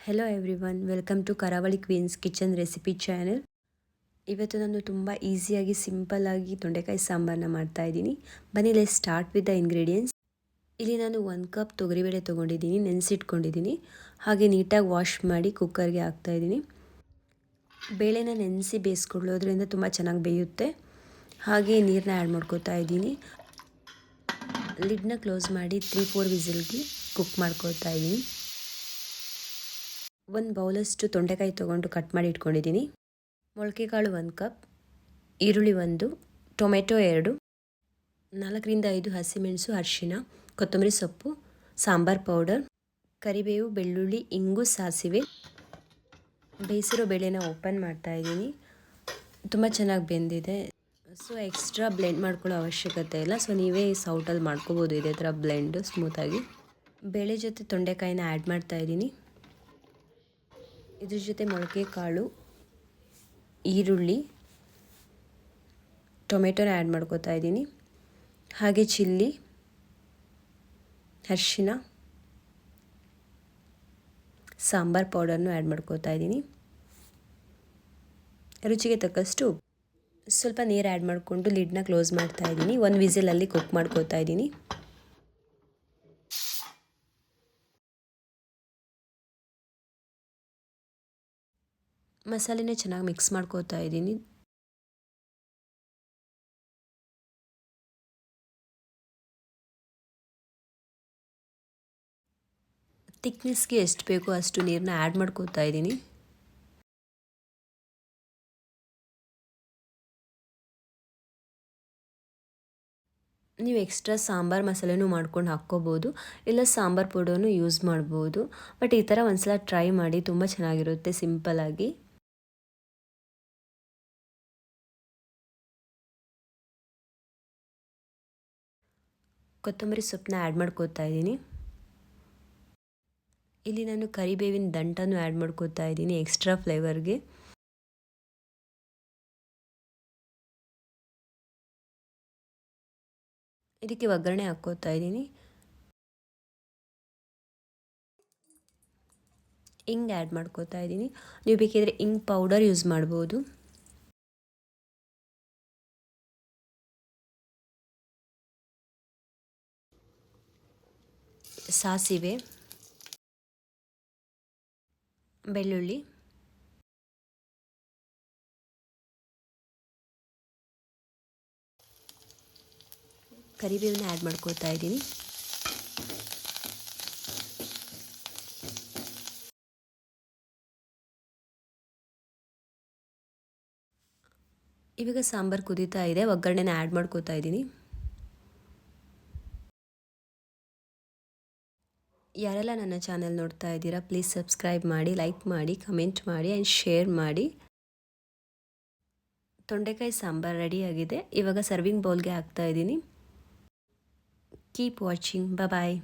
Hello everyone, welcome to ಕರಾವಳಿ Queens kitchen recipe channel. ಇವತ್ತು ನಾನು ತುಂಬ ಈಸಿಯಾಗಿ ಸಿಂಪಲ್ಲಾಗಿ ತೊಂಡೆಕಾಯಿ ಸಾಂಬಾರನ್ನ ಮಾಡ್ತಾಯಿದ್ದೀನಿ. ಬನ್ನಿ let's start with the ingredients. ಇಲ್ಲಿ ನಾನು 1 ಕಪ್ ತೊಗರಿಬೇಳೆ ತೊಗೊಂಡಿದ್ದೀನಿ, ನೆನೆಸಿಟ್ಕೊಂಡಿದ್ದೀನಿ. ಹಾಗೆ ನೀಟಾಗಿ ವಾಶ್ ಮಾಡಿ ಕುಕ್ಕರ್ಗೆ ಹಾಕ್ತಾಯಿದ್ದೀನಿ. ಬೇಳೆನ ನೆನೆಸಿ ಬೇಯಿಸ್ಕೊಳ್ಳೋದ್ರಿಂದ ತುಂಬ ಚೆನ್ನಾಗಿ ಬೇಯುತ್ತೆ. ಹಾಗೆ ನೀರನ್ನ ಆ್ಯಡ್ ಮಾಡ್ಕೋತಾ ಇದ್ದೀನಿ. ಲಿಡ್ನ ಕ್ಲೋಸ್ ಮಾಡಿ 3-4 ವಿಸಿಲ್ಗೆ ಕುಕ್ ಮಾಡ್ಕೊತಾ ಇದ್ದೀನಿ. 1 ಬೌಲಷ್ಟು ತೊಂಡೆಕಾಯಿ ತೊಗೊಂಡು ಕಟ್ ಮಾಡಿ ಇಟ್ಕೊಂಡಿದ್ದೀನಿ. ಮೊಳಕೆ ಕಾಳು 1 ಕಪ್, ಈರುಳ್ಳಿ 1, ಟೊಮೆಟೊ 2, 4-5 ಹಸಿಮೆಣಸು, ಅರಿಶಿನ, ಕೊತ್ತಂಬರಿ ಸೊಪ್ಪು, ಸಾಂಬಾರ್ ಪೌಡರ್, ಕರಿಬೇವು, ಬೆಳ್ಳುಳ್ಳಿ, ಇಂಗು, ಸಾಸಿವೆ. ಬೇಯಿಸಿರೋ ಬೇಳೆನ ಓಪನ್ ಮಾಡ್ತಾ ಇದ್ದೀನಿ. ತುಂಬ ಚೆನ್ನಾಗಿ ಬೆಂದಿದೆ. ಸೊ ಎಕ್ಸ್ಟ್ರಾ ಬ್ಲೆಂಡ್ ಮಾಡ್ಕೊಳ್ಳೋ ಅವಶ್ಯಕತೆ ಇಲ್ಲ. ಸೊ ನೀವೇ ಸೌಟಲ್ಲಿ ಮಾಡ್ಕೋಬೋದು ಇದೇ ಥರ ಬ್ಲೆಂಡು ಸ್ಮೂತಾಗಿ. ಬೇಳೆ ಜೊತೆ ತೊಂಡೆಕಾಯಿನ ಆ್ಯಡ್ ಮಾಡ್ತಾ ಇದ್ದೀನಿ. ಇದ್ರ ಜೊತೆ ಮೊಳಕೆ ಕಾಳು, ಈರುಳ್ಳಿ, ಟೊಮೆಟೊನ ಆ್ಯಡ್ ಮಾಡ್ಕೋತಾ ಇದ್ದೀನಿ. ಹಾಗೆ ಚಿಲ್ಲಿ, ಅರಿಶಿನ, ಸಾಂಬಾರ್ ಪೌಡರ್ನು ಆ್ಯಡ್ ಮಾಡ್ಕೋತಾ ಇದ್ದೀನಿ. ರುಚಿಗೆ ತಕ್ಕಷ್ಟು ಸ್ವಲ್ಪ ನೀರು ಆ್ಯಡ್ ಮಾಡಿಕೊಂಡು ಲಿಡ್ನ ಕ್ಲೋಸ್ ಮಾಡ್ತಾ ಇದ್ದೀನಿ. 1 ವಿಸಿಲಲ್ಲಿ ಕುಕ್ ಮಾಡ್ಕೋತಾ ಇದ್ದೀನಿ. ಮಸಾಲೆನೇ ಚೆನ್ನಾಗಿ ಮಿಕ್ಸ್ ಮಾಡ್ಕೋತಾ ಇದ್ದೀನಿ. ಥಿಕ್ನೆಸ್ಗೆ ಎಷ್ಟು ಬೇಕೋ ಅಷ್ಟು ನೀರನ್ನ ಆ್ಯಡ್ ಮಾಡ್ಕೋತಾ ಇದ್ದೀನಿ. ನೀವು ಎಕ್ಸ್ಟ್ರಾ ಸಾಂಬಾರು ಮಸಾಲೆನೂ ಮಾಡ್ಕೊಂಡು ಹಾಕ್ಕೋಬೋದು, ಇಲ್ಲ ಸಾಂಬಾರು ಪೌಡರ್ನು ಯೂಸ್ ಮಾಡ್ಬೋದು. ಬಟ್ ಈ ಥರ ಒಂದ್ಸಲ ಟ್ರೈ ಮಾಡಿ, ತುಂಬ ಚೆನ್ನಾಗಿರುತ್ತೆ ಸಿಂಪಲ್ಲಾಗಿ. ಕೊತ್ತಂಬರಿ ಸೊಪ್ಪನ್ನ ಆ್ಯಡ್ ಮಾಡ್ಕೋತಾ ಇದ್ದೀನಿ. ಇಲ್ಲಿ ನಾನು ಕರಿಬೇವಿನ ದಂಟನ್ನು ಆ್ಯಡ್ ಮಾಡ್ಕೋತಾ ಇದ್ದೀನಿ ಎಕ್ಸ್ಟ್ರಾ ಫ್ಲೇವರ್ಗೆ. ಇದಕ್ಕೆ ಒಗ್ಗರಣೆ ಹಾಕ್ಕೋತಾ ಇದ್ದೀನಿ. ಇಂಗ್ ಆ್ಯಡ್ ಮಾಡ್ಕೋತಾ ಇದ್ದೀನಿ. ನೀವು ಬೇಕಿದ್ರೆ ಇಂಗ್ ಪೌಡರ್ ಯೂಸ್ ಮಾಡ್ಬೋದು. ಸಾಸಿವೆ, ಬೆಳ್ಳುಳ್ಳಿ, ಕರಿಬೇವನ್ನ ಆ್ಯಡ್ ಮಾಡ್ಕೋತಾ ಇದ್ದೀನಿ. ಇವಾಗ ಸಾಂಬಾರು ಕುದೀತಾ ಇದೆ, ಒಗ್ಗರಣೆನ ಆ್ಯಡ್ ಮಾಡ್ಕೋತಾ ಇದ್ದೀನಿ. ಯಾರೆಲ್ಲ ನನ್ನ ಚಾನೆಲ್ ನೋಡ್ತಾ ಇದ್ದೀರಾ, ಪ್ಲೀಸ್ ಸಬ್ಸ್ಕ್ರೈಬ್ ಮಾಡಿ, ಲೈಕ್ ಮಾಡಿ, ಕಮೆಂಟ್ ಮಾಡಿ ಆ್ಯಂಡ್ ಶೇರ್ ಮಾಡಿ. ತೊಂಡೆಕಾಯಿ ಸಾಂಬಾರು ರೆಡಿಯಾಗಿದೆ. ಇವಾಗ ಸರ್ವಿಂಗ್ ಬೌಲ್ಗೆ ಹಾಕ್ತಾ ಇದ್ದೀನಿ. Keep watching. ಬಾಯ್.